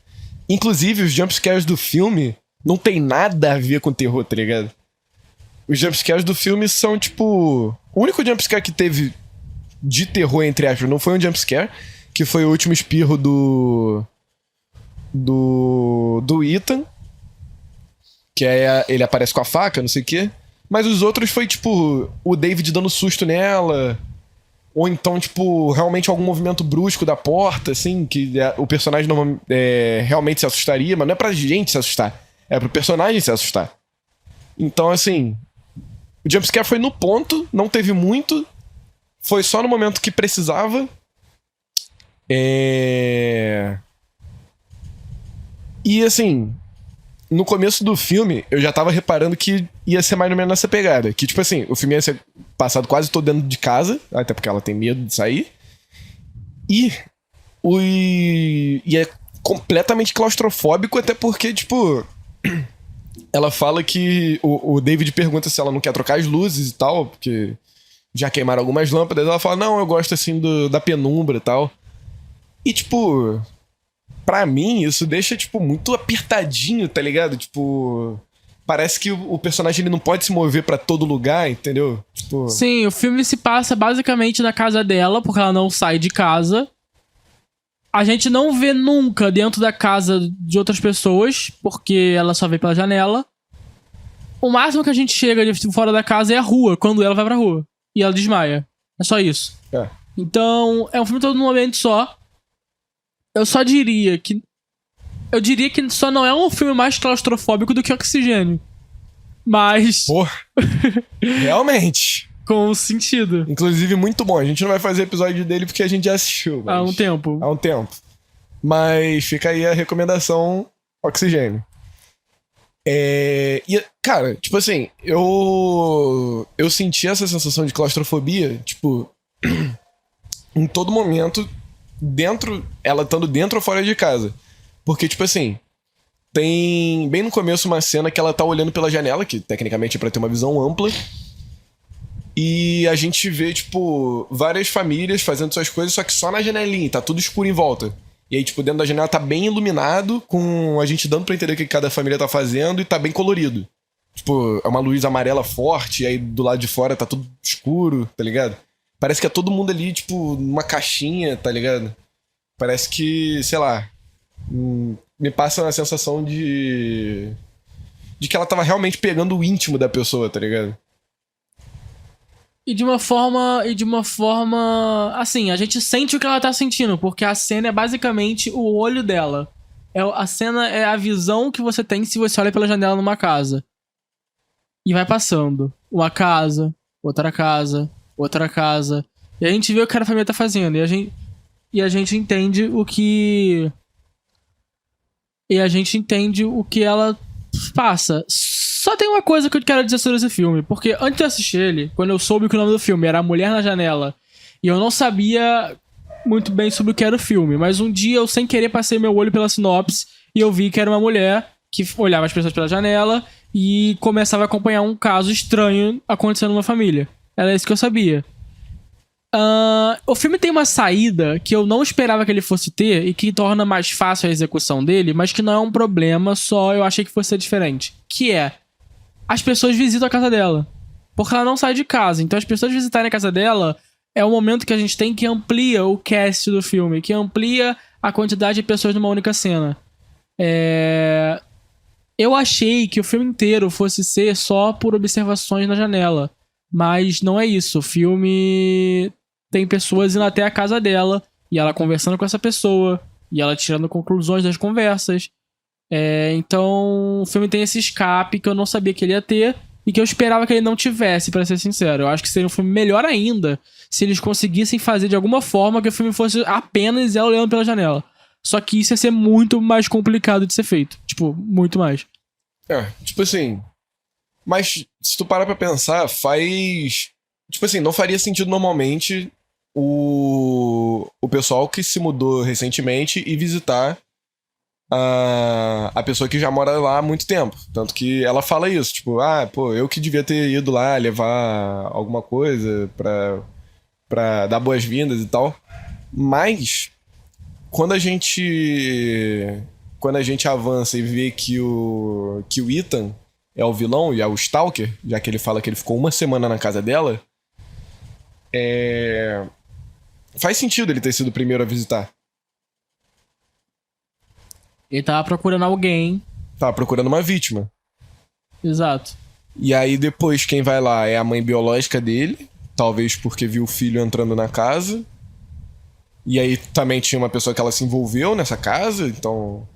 Inclusive, os jump scares do filme não tem nada a ver com terror, tá ligado? Os jump scares do filme são tipo... O único jump scare que teve de terror, entre aspas, não foi um jump scare, que foi o último espirro do Ethan. Que ele aparece com a faca, não sei o quê. Mas os outros foi tipo o David dando susto nela. Ou então, tipo, realmente algum movimento brusco da porta, assim, que o personagem realmente se assustaria, mas não é pra gente se assustar. É pro personagem se assustar. Então, assim, o jumpscare foi no ponto, não teve muito. Foi só no momento que precisava. E, assim, no começo do filme, eu já tava reparando que ia ser mais ou menos nessa pegada. Que, tipo assim, o filme ia ser passado quase todo dentro de casa, até porque ela tem medo de sair. E é completamente claustrofóbico, até porque, tipo... Ela fala que... O David pergunta se ela não quer trocar as luzes e tal, porque já queimaram algumas lâmpadas. Ela fala, não, eu gosto, assim, da penumbra e tal. E, tipo... Pra mim, isso deixa, tipo, muito apertadinho, tá ligado? Tipo... Parece que o personagem ele não pode se mover pra todo lugar, entendeu? Tipo... Sim, o filme se passa basicamente na casa dela, porque ela não sai de casa. A gente não vê nunca dentro da casa de outras pessoas, porque ela só vê pela janela. O máximo que a gente chega de fora da casa é a rua, quando ela vai pra rua. E ela desmaia. É só isso. É. Então, é um filme todo num ambiente só. Eu só diria que... Eu diria que só não é um filme mais claustrofóbico do que Oxigênio. Mas... Pô, realmente. Com sentido. Inclusive, muito bom. A gente não vai fazer episódio dele porque a gente já assistiu. Há um tempo. Há um tempo. Mas fica aí a recomendação Oxigênio. E, cara, tipo assim, eu senti essa sensação de claustrofobia, tipo, em todo momento, ela estando dentro ou fora de casa. Porque, tipo assim, tem bem no começo uma cena que ela tá olhando pela janela, que tecnicamente é pra ter uma visão ampla. E a gente vê, tipo, várias famílias fazendo suas coisas, só que só na janelinha, tá tudo escuro em volta. E aí, tipo, dentro da janela tá bem iluminado, com a gente dando pra entender o que cada família tá fazendo, e tá bem colorido. Tipo, é uma luz amarela forte, e aí do lado de fora tá tudo escuro, tá ligado? Parece que é todo mundo ali, tipo, numa caixinha, tá ligado? Parece que, sei lá, me passa uma sensação de que ela tava realmente pegando o íntimo da pessoa, tá ligado? E de uma forma, assim, a gente sente o que ela tá sentindo, porque a cena é basicamente o olho dela. A cena é a visão que você tem se você olha pela janela numa casa. E vai passando. Uma casa, outra casa, outra casa. E a gente vê o que a família tá fazendo. E a gente entende o que... E a gente entende o que ela passa. Só tem uma coisa que eu quero dizer sobre esse filme, porque antes de assistir ele, quando eu soube que o nome do filme era A Mulher na Janela, e eu não sabia muito bem sobre o que era o filme, mas um dia eu sem querer passei meu olho pela sinopse e eu vi que era uma mulher que olhava as pessoas pela janela e começava a acompanhar um caso estranho acontecendo numa família. Era isso que eu sabia. O filme tem uma saída que eu não esperava que ele fosse ter e que torna mais fácil a execução dele, mas que não é um problema, só eu achei que fosse ser diferente. Que é... As pessoas visitam a casa dela. Porque ela não sai de casa. Então as pessoas visitarem a casa dela é o momento que a gente tem que amplia o cast do filme. Que amplia a quantidade de pessoas numa única cena. Eu achei que o filme inteiro fosse ser só por observações na janela. Mas não é isso. O filme tem pessoas indo até a casa dela. E ela conversando com essa pessoa. E ela tirando conclusões das conversas. Então o filme tem esse escape que eu não sabia que ele ia ter e que eu esperava que ele não tivesse, pra ser sincero. Eu acho que seria um filme melhor ainda se eles conseguissem fazer de alguma forma que o filme fosse apenas ela olhando pela janela. Só que isso ia ser muito mais complicado de ser feito. Tipo, muito mais. Tipo assim... Mas se tu parar pra pensar, faz... Tipo assim, não faria sentido normalmente o pessoal que se mudou recentemente e visitar a pessoa que já mora lá há muito tempo. Tanto que ela fala isso, tipo, pô, eu que devia ter ido lá levar alguma coisa pra dar boas-vindas e tal. Mas, quando a gente avança e vê que o Ethan é o vilão e é o Stalker, já que ele fala que ele ficou uma semana na casa dela, faz sentido ele ter sido o primeiro a visitar. Ele tava procurando alguém. Tava procurando uma vítima. Exato. E aí depois quem vai lá é a mãe biológica dele, talvez porque viu o filho entrando na casa. E aí também tinha uma pessoa que ela se envolveu nessa casa, então...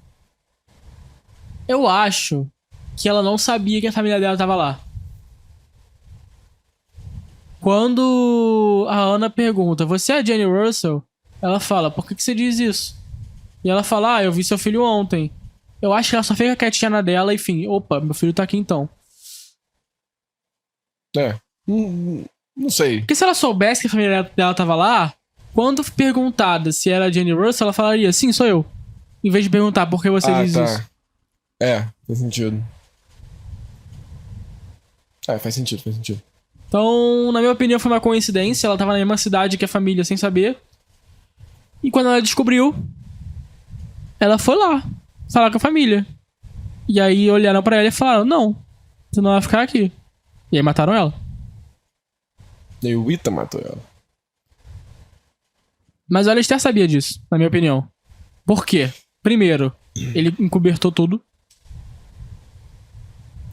Eu acho que ela não sabia que a família dela tava lá. Quando a Ana pergunta, você é a Jenny Russell? Ela fala, por que você diz isso? E ela fala, eu vi seu filho ontem. Eu acho que ela só fica quietinha na dela e, enfim, opa, meu filho tá aqui então. Não sei. Porque se ela soubesse que a família dela tava lá, quando perguntada se era a Jane Russell, ela falaria, sim, sou eu. Em vez de perguntar por que você diz isso. É, faz sentido. Faz sentido. Então, na minha opinião, foi uma coincidência. Ela tava na mesma cidade que a família sem saber. E quando ela descobriu, ela foi lá falar com a família. E aí olharam pra ela e falaram, não, você não vai ficar aqui. E aí mataram ela. E aí o Ethan matou ela. Mas o Alistair sabia disso, na minha opinião. Por quê? Primeiro, ele encobertou tudo.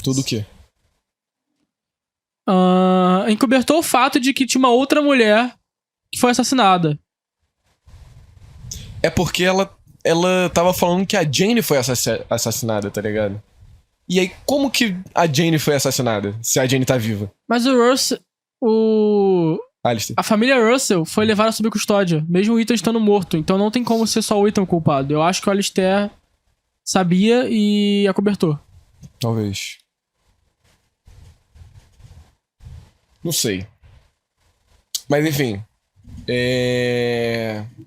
Tudo o quê? Encobertou o fato de que tinha uma outra mulher que foi assassinada. É porque ela tava falando que a Jane foi assassinada, tá ligado? E aí, como que a Jane foi assassinada, se a Jane tá viva? Mas o Russell... Alistair. A família Russell foi levada sob custódia, mesmo o Ethan estando morto. Então não tem como ser só o Ethan o culpado. Eu acho que o Alistair sabia e acobertou. Talvez. Não sei. Mas enfim.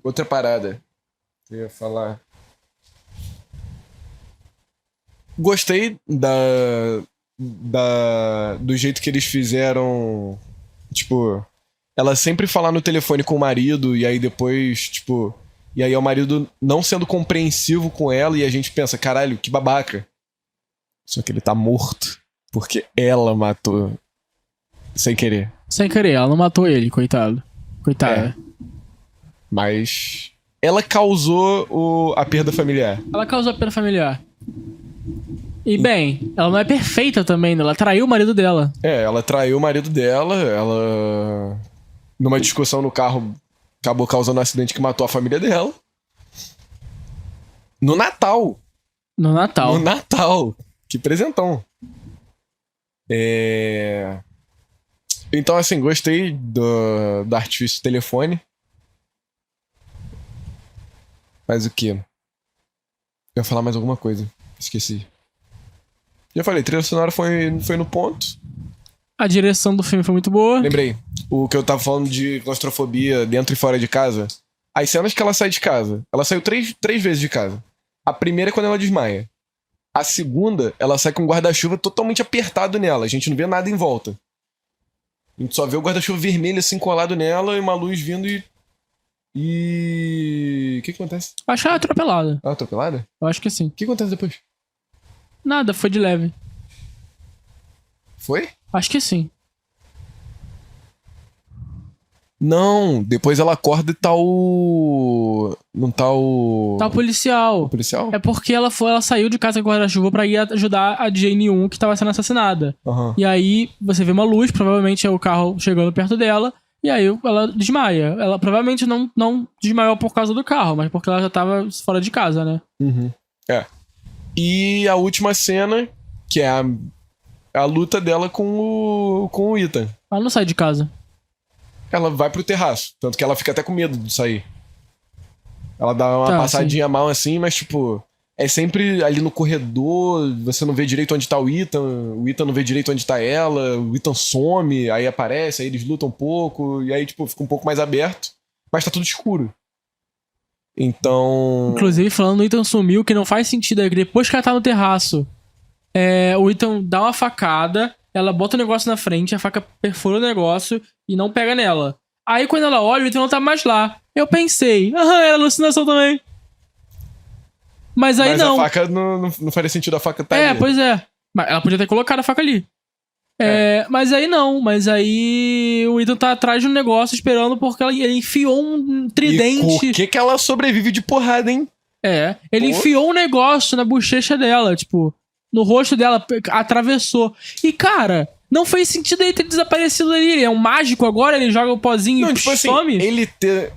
Outra parada. Eu ia falar. Gostei do jeito que eles fizeram. Tipo, ela sempre falar no telefone com o marido, e aí depois, tipo. E aí é o marido não sendo compreensivo com ela, e a gente pensa, caralho, que babaca. Só que ele tá morto. Porque ela matou. Sem querer. Sem querer, ela não matou ele, coitado. Coitada. Mas ela causou a perda familiar. Ela causou a perda familiar. E bem, ela não é perfeita também, né? Ela traiu o marido dela. Ela traiu o marido dela, ela... Numa discussão no carro, acabou causando um acidente que matou a família dela. No Natal. No Natal. No Natal. Que presentão. Então, assim, gostei do artifício do telefone. Mas o quê? Eu ia falar mais alguma coisa. Esqueci. Já falei, trilha sonora foi no ponto. A direção do filme foi muito boa. Lembrei. O que eu tava falando de claustrofobia dentro e fora de casa. As cenas que ela sai de casa. Ela saiu três vezes de casa. A primeira é quando ela desmaia. A segunda, ela sai com o guarda-chuva totalmente apertado nela. A gente não vê nada em volta. A gente só vê o guarda-chuva vermelho assim colado nela e uma luz vindo e... O que acontece? Acho que ela é atropelada. Ela é atropelada? Eu acho que sim. O que acontece depois? Nada, foi de leve. Foi? Acho que sim. Não, depois ela acorda e tá o... Não tá o... Tá o policial. O policial? É porque ela saiu de casa com guarda-chuva pra ir ajudar a Jane 1 que tava sendo assassinada. Uhum. E aí você vê uma luz, provavelmente é o carro chegando perto dela, e aí ela desmaia. Ela provavelmente não desmaiou por causa do carro, mas porque ela já tava fora de casa, né? Uhum. E a última cena, que é a luta dela com o Ethan. Ela não sai de casa. Ela vai pro terraço, tanto que ela fica até com medo de sair. Ela dá uma passadinha mal assim, mas tipo... É sempre ali no corredor, você não vê direito onde tá o Ethan não vê direito onde tá ela, o Ethan some, aí aparece, aí eles lutam um pouco, e aí tipo, fica um pouco mais aberto, mas tá tudo escuro. Então... Inclusive, falando, o Ethan sumiu, que não faz sentido, é que depois que ela tá no terraço, o Ethan dá uma facada, ela bota o negócio na frente, a faca perfura o negócio e não pega nela. Aí quando ela olha, o Ethan não tá mais lá. Eu pensei, era alucinação também. Mas aí não. Mas a faca não faria sentido a faca tá ali. Pois é. Mas ela podia ter colocado a faca ali. Mas aí não. Mas aí o Ethan tá atrás de um negócio esperando porque ele enfiou um tridente. E por que ela sobrevive de porrada, hein? Ele enfiou um negócio na bochecha dela, tipo, no rosto dela, atravessou. E, cara, não fez sentido ele ter desaparecido dali. Ele é um mágico agora, ele joga o pozinho e some. Assim, ele ter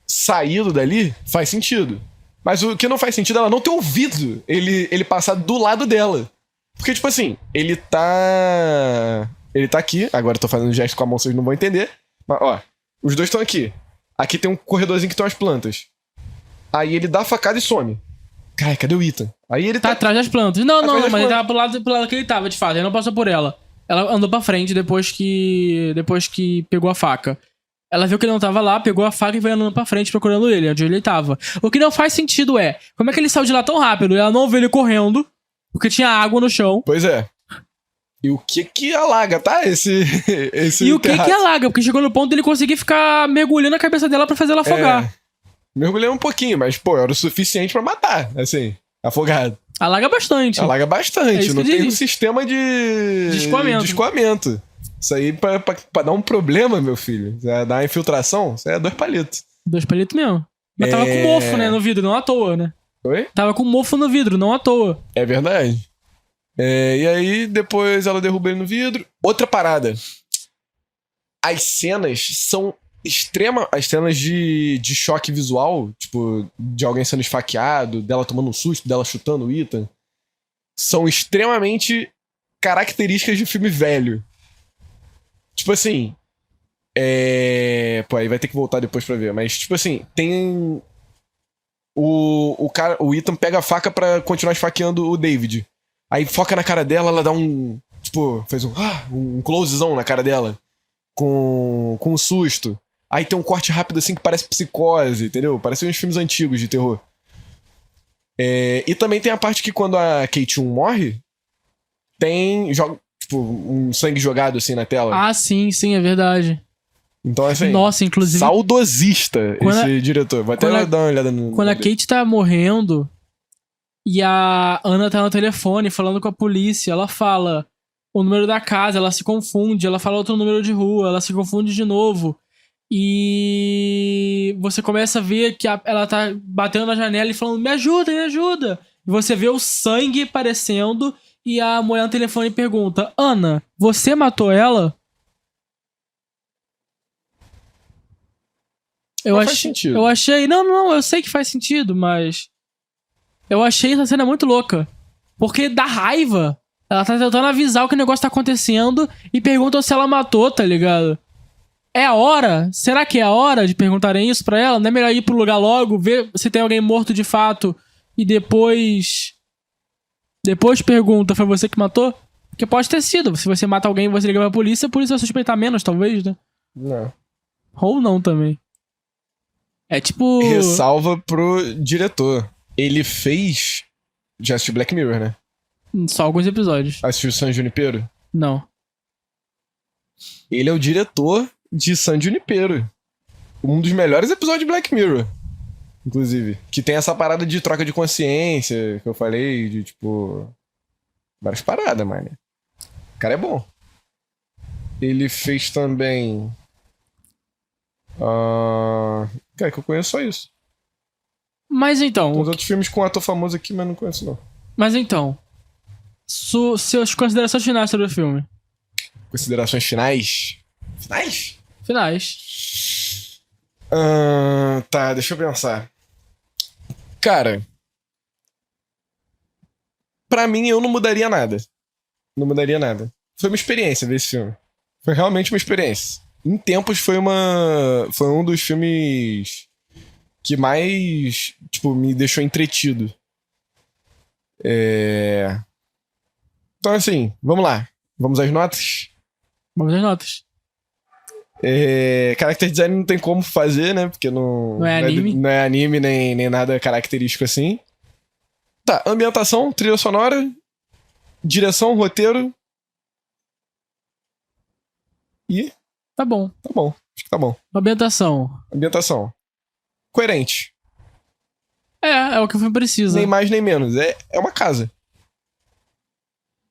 saído dali faz sentido. Mas o que não faz sentido é ela não ter ouvido ele passar do lado dela. Porque, tipo assim, ele tá aqui. Agora eu tô fazendo gesto com a mão, vocês não vão entender. Mas, ó, os dois estão aqui. Aqui tem um corredorzinho que tem umas plantas. Aí ele dá a facada e some. Cara, cadê o Ethan? Aí ele tá atrás das plantas. Não, mas ele tava pro lado que ele tava, de fato. Ele não passou por ela. Ela andou pra frente depois que pegou a faca. Ela viu que ele não tava lá, pegou a faca e veio andando pra frente procurando ele, onde ele tava. O que não faz sentido é, como é que ele saiu de lá tão rápido? Ela não viu ele correndo, porque tinha água no chão. Pois é. E o que alaga, tá? Esse E o que terraço. alaga? Porque chegou no ponto dele conseguir ficar mergulhando a cabeça dela pra fazer ela afogar. Mergulhei um pouquinho, mas, pô, era o suficiente pra matar, assim, afogado. Alaga bastante. Alaga É bastante, isso não que eu tem um diria. sistema de escoamento. Isso aí, pra dar um problema, meu filho, dar uma infiltração, isso aí é 2 palitos. 2 palitos mesmo. Mas tava com mofo, né, no vidro, não à toa, né? Oi? Tava com mofo no vidro, não à toa. É verdade. E aí, depois ela derruba ele no vidro. Outra parada. As cenas são as cenas de choque visual, tipo, de alguém sendo esfaqueado, dela tomando um susto, dela chutando o Ethan, são extremamente características de filme velho. Tipo assim. Pô, aí vai ter que voltar depois pra ver. Mas, tipo assim, tem. O Ethan pega a faca pra continuar esfaqueando o David. Aí foca na cara dela, ela dá um. Tipo, fez um closezão na cara dela. Com um susto. Aí tem um corte rápido assim que parece Psicose, entendeu? Parece uns filmes antigos de terror. E também tem a parte que quando a Kate 1 morre, tem tipo, um sangue jogado assim na tela. Ah, sim, é verdade. Então, assim, Nossa, inclusive, saudosista Quando esse diretor. Vou até dar uma olhada no. quando a Kate tá morrendo e a Ana tá no telefone falando com a polícia, ela fala o número da casa, ela se confunde, ela fala outro número de rua, ela se confunde de novo. E você começa a ver que ela tá batendo na janela e falando, me ajuda, me ajuda. E você vê o sangue aparecendo e a mulher no telefone pergunta, Ana, você matou ela? Faz sentido. Eu achei... Não, eu sei que faz sentido, mas... Eu achei essa cena muito louca. Porque dá raiva. Ela tá tentando avisar o que o negócio tá acontecendo e pergunta se ela matou, tá ligado? É a hora? Será que é a hora de perguntarem isso pra ela? Não é melhor ir pro lugar logo, ver se tem alguém morto de fato e depois... Depois pergunta, foi você que matou? Porque pode ter sido. Se você mata alguém e você liga pra polícia, a polícia vai suspeitar menos, talvez, né? Não. Ou não também. É tipo... Ressalva pro diretor. Ele fez. Já assistiu Black Mirror, né? Só alguns episódios. Assistiu San Junipero? Não. Ele é o diretor de San Junipero. Um dos melhores episódios de Black Mirror. Inclusive. Que tem essa parada de troca de consciência, que eu falei, de tipo. Várias paradas, mano. O cara é bom. Ele fez também. Cara, que eu conheço só isso. Mas então... Tem uns outros filmes com ator famoso aqui, mas não conheço não. Mas então... Suas considerações finais sobre o filme. Considerações finais? Finais. Tá, deixa eu pensar. Cara... Pra mim, eu não mudaria nada. Não mudaria nada. Foi uma experiência ver esse filme. Foi realmente uma experiência. Em tempos foi um dos filmes que mais, tipo, me deixou entretido. Então, assim, vamos lá. Vamos às notas? Vamos às notas. Character design não tem como fazer, né? Porque não é anime. Não é anime nem nada característico assim. Tá, ambientação, trilha sonora, direção, roteiro. E... Tá bom. Acho que tá bom. Ambientação. Coerente. É o que o filme precisa. Nem mais nem menos. É uma casa.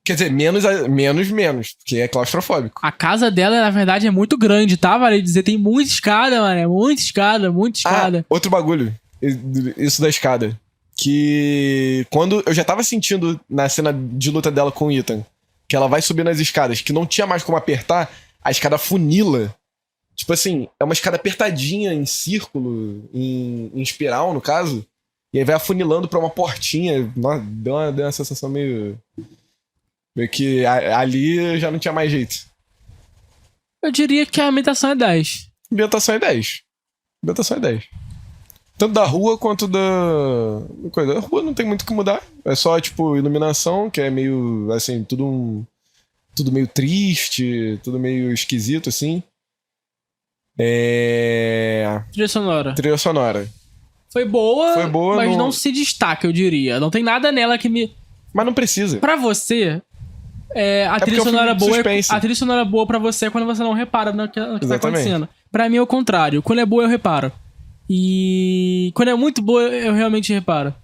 Quer dizer, menos, porque é claustrofóbico. A casa dela, na verdade, é muito grande, tá? Vale dizer, tem muita escada, mano. É muita escada. Outro bagulho. Isso da escada. Que quando eu já tava sentindo na cena de luta dela com o Ethan, que ela vai subir nas escadas, que não tinha mais como apertar, a escada funila. Tipo assim, é uma escada apertadinha em círculo, em espiral, no caso. E aí vai afunilando pra uma portinha. Nossa, deu uma sensação meio que ali já não tinha mais jeito. Eu diria que a ambientação é 10. Ambientação é 10. Tanto da rua quanto da coisa. A rua não tem muito o que mudar. É só, tipo, iluminação, que é meio, assim, tudo tudo meio triste, tudo meio esquisito, assim. Trilha sonora. Foi boa, mas não se destaca, eu diria. Não tem nada nela que me... Mas não precisa. Pra você, a trilha sonora boa a trilha sonora boa pra você é quando você não repara no que tá acontecendo. Pra mim é o contrário. Quando é boa, eu reparo. E quando é muito boa, eu realmente reparo.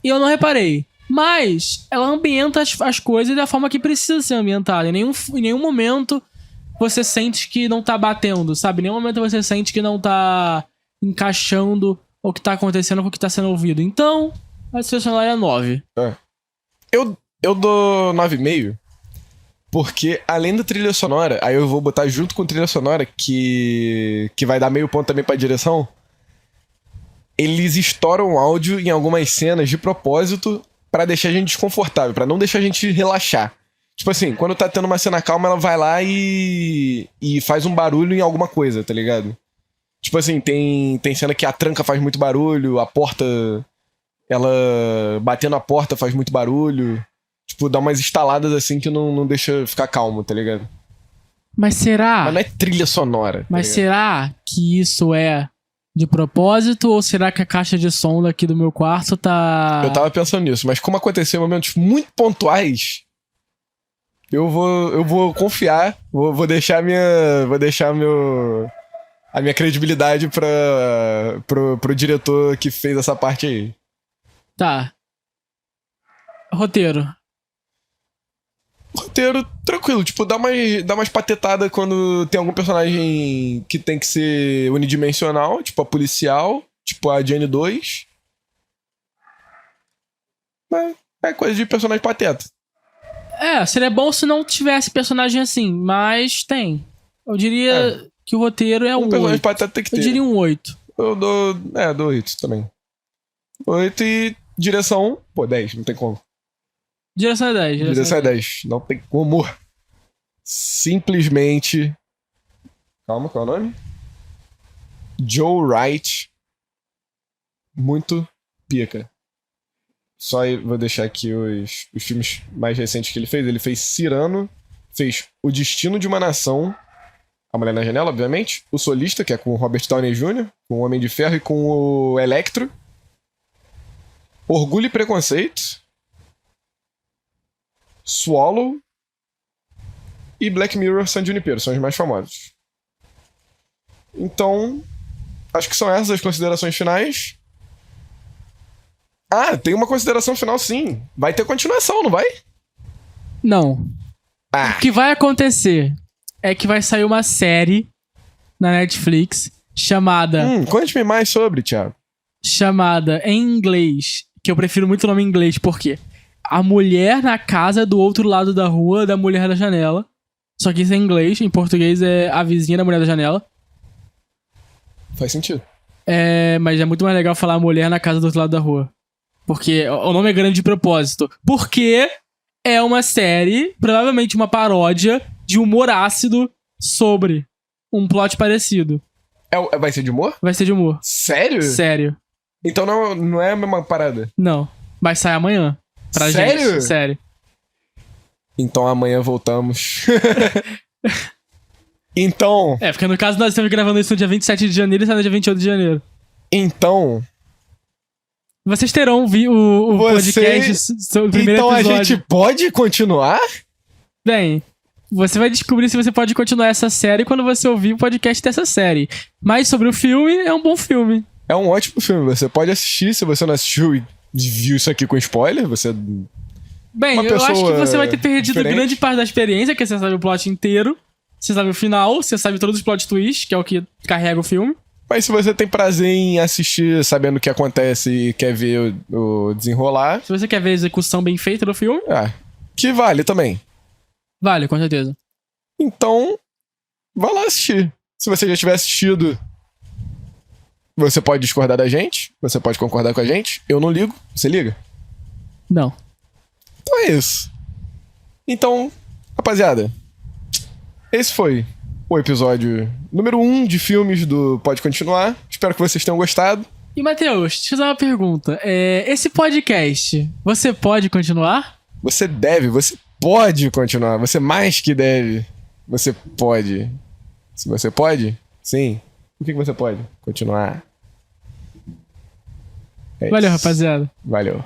E eu não reparei. Mas ela ambienta as coisas da forma que precisa ser ambientada. Em nenhum momento você sente que não tá batendo, sabe? Em nenhum momento você sente que não tá encaixando o que tá acontecendo com o que tá sendo ouvido. Então, a trilha sonora é 9. Eu dou 9,5. Porque além da trilha sonora, aí eu vou botar junto com a trilha sonora, que vai dar meio ponto também pra direção. Eles estouram o áudio em algumas cenas de propósito pra deixar a gente desconfortável, pra não deixar a gente relaxar. Tipo assim, quando tá tendo uma cena calma, ela vai lá e faz um barulho em alguma coisa, tá ligado? Tipo assim, tem cena que a tranca faz muito barulho, a porta... Ela batendo a porta faz muito barulho. Tipo, dá umas estaladas assim que não deixa ficar calmo, tá ligado? Mas será... Mas não é trilha sonora. Mas será que isso é de propósito ou será que a caixa de som daqui do meu quarto tá... Eu tava pensando nisso, mas como aconteceu em momentos muito pontuais, eu vou confiar, vou deixar a minha credibilidade pro diretor que fez essa parte aí. Tá. Roteiro, tranquilo, tipo, dá umas patetadas quando tem algum personagem que tem que ser unidimensional, tipo a policial, tipo a Jane 2. Mas é coisa de personagem pateta. Seria bom se não tivesse personagem assim, mas tem. Eu diria que o roteiro é um 8. Personagem pateta tem que ter. Eu diria um 8. Eu dou 8 também. 8 e direção, 10, não tem como. Direção é 10. Direção é 10. Não tem como. Simplesmente... Calma, qual é o nome? Joe Wright. Muito pica. Só vou deixar aqui os filmes mais recentes que ele fez. Ele fez Cyrano, fez O Destino de uma Nação, A Mulher na Janela, obviamente. O Solista, que é com o Robert Downey Jr., com o Homem de Ferro e com o Electro. Orgulho e Preconceito, Swallow e Black Mirror San Junipero, são os mais famosos. Então, acho que são essas as considerações finais. Tem uma consideração final sim. Vai ter continuação, não vai? Não. O que vai acontecer é que vai sair uma série na Netflix chamada... Conte-me mais sobre, Thiago. Chamada em inglês, que eu prefiro muito o nome em inglês, porque A Mulher na Casa do Outro Lado da Rua da Mulher da Janela. Só que isso é em inglês, em português é A Vizinha da Mulher da Janela. Faz sentido. Mas é muito mais legal falar A Mulher na Casa do Outro Lado da Rua. Porque o nome é grande de propósito. Porque é uma série, provavelmente uma paródia de humor ácido sobre um plot parecido. Vai ser de humor? Vai ser de humor. Sério? Sério. Então não é a mesma parada? Não. Mas sai amanhã. Pra Sério? gente. Sério. Então amanhã voltamos. Então... porque no caso nós estamos gravando isso no dia 27 de janeiro e sai no dia 28 de janeiro. Então... Vocês terão o podcast sobre o primeiro episódio. Então a gente pode continuar? Bem... Você vai descobrir se você pode continuar essa série quando você ouvir o podcast dessa série. Mas sobre o filme, é um bom filme. É um ótimo filme. Você pode assistir. Se você não assistiu e viu isso aqui com spoiler, você... Bem, eu acho que você vai ter perdido grande parte da experiência, que você sabe o plot inteiro. Você sabe o final, você sabe todos os plot twists, que é o que carrega o filme. Mas se você tem prazer em assistir sabendo o que acontece e quer ver o desenrolar... Se você quer ver a execução bem feita do filme... que vale também. Vale, com certeza. Então, vá lá assistir. Se você já tiver assistido, você pode discordar da gente, você pode concordar com a gente. Eu não ligo. Você liga? Não. Então é isso. Então, rapaziada, esse foi o episódio número 1 de filmes do Pode Continuar. Espero que vocês tenham gostado. E, Matheus, deixa eu fazer uma pergunta. Esse podcast, você pode continuar? Você pode continuar. Você mais que deve. Você pode. Se você pode, sim. Por que você pode continuar? É Valeu, isso. rapaziada. Valeu.